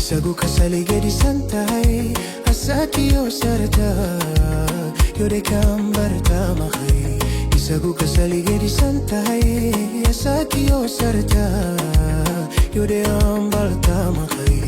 isagu kasali gedisan tahay asakiyoo sartaa yode kan bartaama khay isagu kasali gedisan tahay asakiyoo sartaa yode an bartaama khay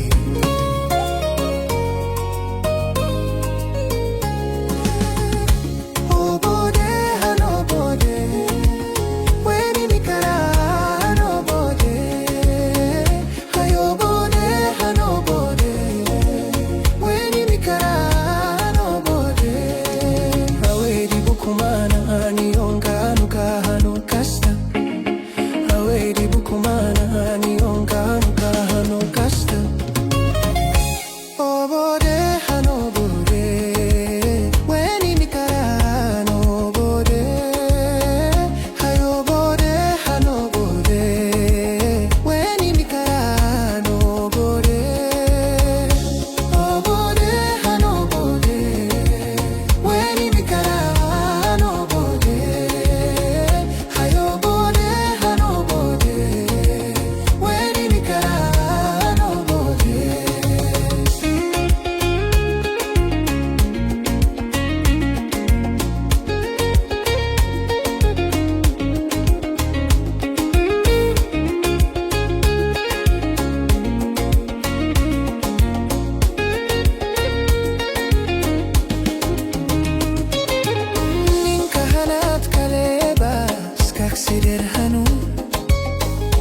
Siderhanu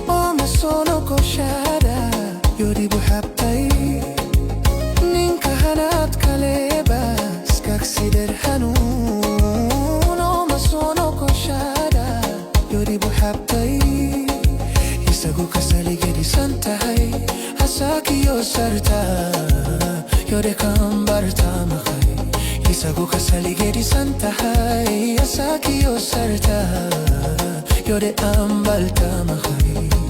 Oma sono koshada Yodi buhabtai Ninka hanat kaleba Skak siderhanu Oma sono koshada Yodi buhabtai Isagu kasali gedisan tahay Asakiyoo sarta Yode kan bartaama khay Isagu kasali gedisan tahay Asakiyoo sarta Yode an bartaama khay